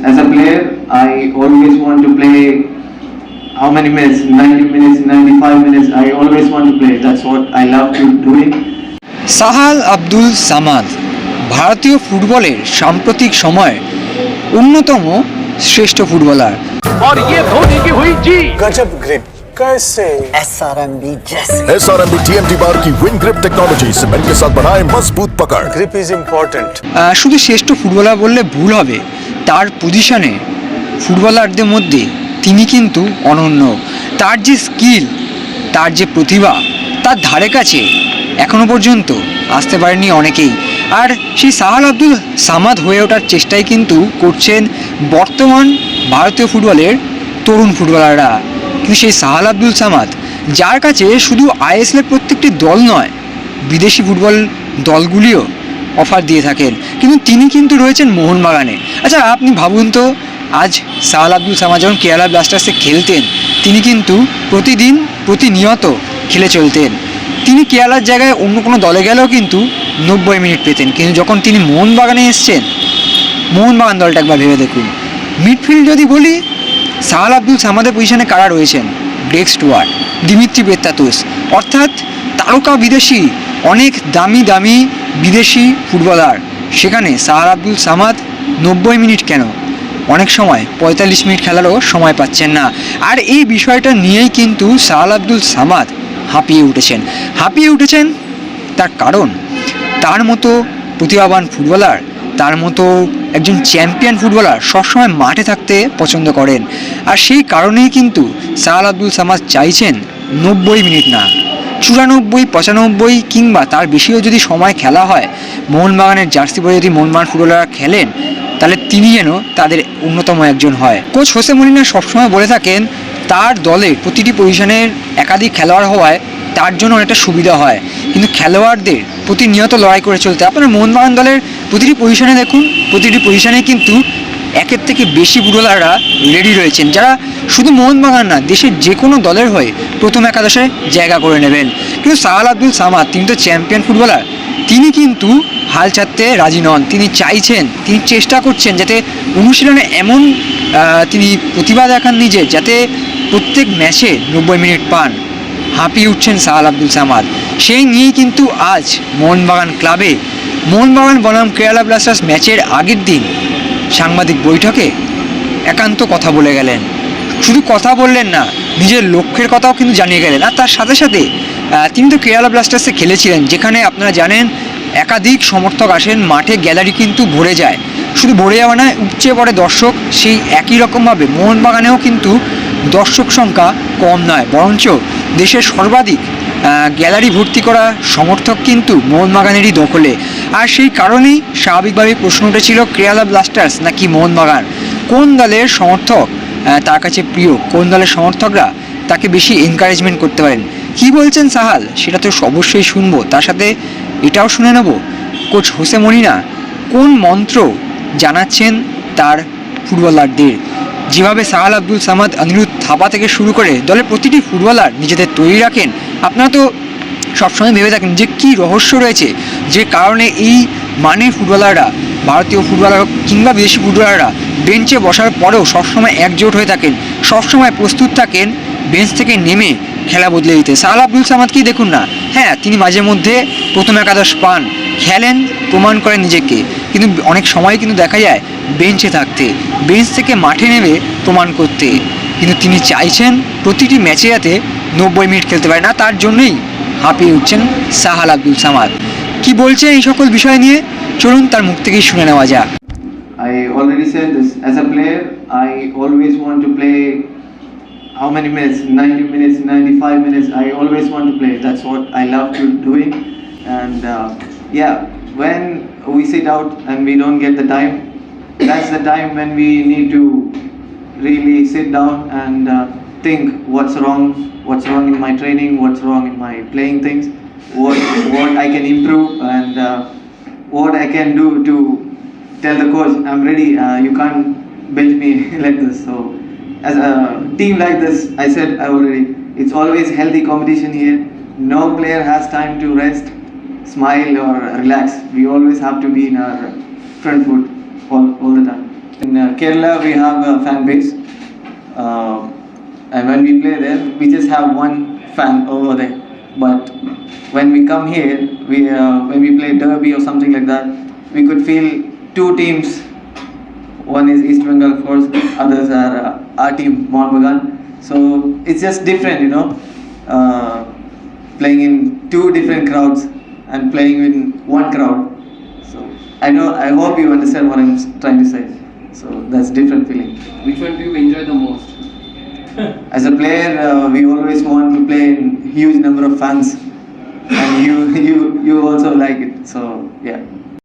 As a player, I always want to play how many minutes? 90 minutes, 95 minutes. I always want to play. That's what I love to doing. Sahal Abdul Samad ভারতীয় ফুটবলের সাম্প্রতিক সময়ে অন্যতম শ্রেষ্ঠ footballer. और ये धोनी की हुई जी गजब ग्रिप कैसे SRMB TMT बार की विन ग्रिप टेक्नोलॉजी सीमेंट के साथ बनाए मजबूत पकड़। Grip is important. শুধু শ্রেষ্ঠ ফুটবলার বললে ভুল হবে, তার পজিশনে ফুটবলারদের মধ্যে তিনি কিন্তু অনন্য। তার যে স্কিল, তার যে প্রতিভা, তার ধারে কাছে এখনো পর্যন্ত আসতে পারেনি অনেকেই। আর সেই সাহাল আব্দুল সামাদ হয়ে ওঠার চেষ্টাই কিন্তু করছেন বর্তমান ভারতীয় ফুটবলের তরুণ ফুটবলাররা। কিন্তু সেই সাহাল আব্দুল সামাদ, যার কাছে শুধু আইএসএলের প্রত্যেকটি দল নয়, বিদেশি ফুটবল দলগুলিও অফার দিয়ে থাকেন, কিন্তু তিনি কিন্তু রয়েছেন মোহনবাগানে। আচ্ছা, আপনি ভাবুন তো, আজ সাহাল আব্দুল সামাদ যখন কেরালা ব্লাস্টার্সে খেলতেন, তিনি কিন্তু প্রতিনিয়ত খেলে চলতেন। তিনি কেরালার জায়গায় অন্য কোনো দলে গেলেও কিন্তু 90 মিনিট পেতেন। কিন্তু যখন তিনি মোহনবাগানে এসছেন, মোহনবাগান দলটা একবার ভেবে দেখুন। মিডফিল্ড যদি বলি, সাহাল আব্দুল সামাদের পজিশনে কারা রয়েছেন? ডেক স্টুয়ার্ট, দিমিত্রি পেত্রাতুস, অর্থাৎ তারকা বিদেশি, অনেক দামি দামি বিদেশি ফুটবলার। সেখানে সাহাল আব্দুল সামাদ 90 মিনিট কেন, অনেক সময় 45 মিনিট খেলারও সময় পাচ্ছেন না। আর এই বিষয়টা নিয়েই কিন্তু সাহাল আব্দুল সামাদ হাঁপিয়ে উঠেছেন। তার কারণ, তার মতো প্রতিভাবান ফুটবলার, তার মতো একজন চ্যাম্পিয়ন ফুটবলার সবসময় মাঠে থাকতে পছন্দ করেন। আর সেই কারণেই কিন্তু সাহাল আব্দুল সামাদ চাইছেন 90 মিনিট না, 94, 95 কিংবা তার বেশিও যদি সময় খেলা হয়, মোহনবাগানের জার্সি পরে যদি মোহনবাগান ফুটবলাররা খেলেন, তাহলে তিনি যেন তাদের অন্যতম একজন হয়। কোচ হোসে মরিনহো সবসময় বলে থাকেন, তার দলে প্রতিটি পজিশনের একাধিক খেলোয়াড় হওয়ায় তার জন্য অনেকটা সুবিধা হয়। কিন্তু খেলোয়াড়দের প্রতিনিয়ত লড়াই করে চলতে, আপনারা মোহনবাগান দলের প্রতিটি পজিশনে দেখুন, প্রতিটি পজিশনে কিন্তু একের থেকে বেশি ফুটবলাররা রেডি রয়েছেন, যারা শুধু মোহনবাগান না, দেশের যে কোনো দলের হয়ে প্রথম একাদশে জায়গা করে নেবেন। কিন্তু সাহাল আব্দুল সামাদ, তিনি তো চ্যাম্পিয়ন ফুটবলার, তিনি কিন্তু হাল ছাড়তে রাজি নন। তিনি চাইছেন, তিনি চেষ্টা করছেন যাতে অনুশীলনে এমন তিনি প্রতিভা দেখান নিজের, যাতে প্রত্যেক ম্যাচে 90 মিনিট পান। হাঁপিয়ে উঠছেন সাহাল আব্দুল সামাদ। সেই নিয়েই কিন্তু আজ মোহনবাগান ক্লাবে, মোহনবাগান বনাম কেরালা ব্লাস্টার্স ম্যাচের আগের দিন সাংবাদিক বৈঠকে একান্ত কথা বলে গেলেন। শুধু কথা বললেন না, নিজের লক্ষ্যের কথাও কিন্তু জানিয়ে গেলেন। আর তার সাথে সাথে তিনি তো কেরালা ব্লাস্টার্সে খেলেছিলেন, যেখানে আপনারা জানেন একাধিক সমর্থক আসেন, মাঠে গ্যালারি কিন্তু ভরে যায়। শুধু ভরে যাওয়া নয়, উপচে পড়ে দর্শক। সেই একই রকমভাবে মোহনবাগানেও কিন্তু দর্শক সংখ্যা কম নয়, বরঞ্চ দেশের সর্বাধিক গ্যালারি ভর্তি করা সমর্থক কিন্তু মোহনবাগানেরই দখলে। আর সেই কারণেই স্বাভাবিকভাবেই প্রশ্ন উঠেছিল, কেরালা ব্লাস্টার্স নাকি মোহনবাগান, কোন দলের সমর্থক তার কাছে প্রিয়, কোন দলের সমর্থকরা তাকে বেশি এনকারেজমেন্ট করতে পারেন। কি বলছেন সাহাল, সেটা তো অবশ্যই শুনবো। তার সাথে এটাও শুনে নেব কোচ হোসে মরিনহো কোন মন্ত্র জানাচ্ছেন তার ফুটবলারদের। যেভাবে সাহাল আব্দুল সামাদ, অনিরুদ্ধ থাপা থেকে শুরু করে দলের প্রতিটি ফুটবলার নিজেদের তৈরি রাখেন, আপনারা তো সবসময় ভেবে থাকেন যে কী রহস্য রয়েছে, যে কারণে এই মানের ফুটবলাররা, ভারতীয় ফুটবলার কিংবা বিদেশি ফুটবলাররা বেঞ্চে বসার পরেও সবসময় একজোট হয়ে থাকেন, সবসময় প্রস্তুত থাকেন বেঞ্চ থেকে নেমে খেলা বদলে দিতে। সাহাল আব্দুল সামাদকেই দেখুন না, হ্যাঁ তিনি মাঝে মধ্যে প্রথম একাদশ পান, খেলেন, প্রমাণ করেন নিজেকে, কিন্তু অনেক সময় কিন্তু দেখা যায় বেঞ্চে থাকতে, বেঞ্চ থেকে মাঠে নেমে প্রমাণ করতে। কিন্তু তিনি চাইছেন প্রতিটি ম্যাচে যাতে 90 মিনিট খেলতে পারে না, তার জন্যই হাঁপিয়ে উঠছেন সাহাল আব্দুল সামাদ। কি বলছেন এই সকল বিষয় নিয়ে, চলুন তার মুখ থেকেই শুনে নেওয়া যাক। I already said this. As a player, I always want to play how many minutes? 90 minutes, 95 minutes. I always want to play. That's what I love to doing. And yeah, when we sit out and we don't get the time, that's the time when we need to really sit down and think what's wrong in my training, what's wrong in my playing things, what I can improve, and what I can do to tell the coach I'm ready. You can't bench me like this. So as a team like this, I said already, it's always healthy competition here. No player has time to rest, smile or relax. We always have to be in our front foot all the time. In Kerala, we have a fan base, and when we play there, we just have one fan over there. But when we come here, when we play derby or something like that, we could feel two teams. One is East Bengal, of course. Others are our team, Mohun Bagan. So it's just different, playing in two different crowds and playing in one crowd. So I hope you understand what I'm trying to say. So that's different feeling. Which one do you enjoy the most? As a player, we always want to play in huge number of fans, and you also like it. So yeah.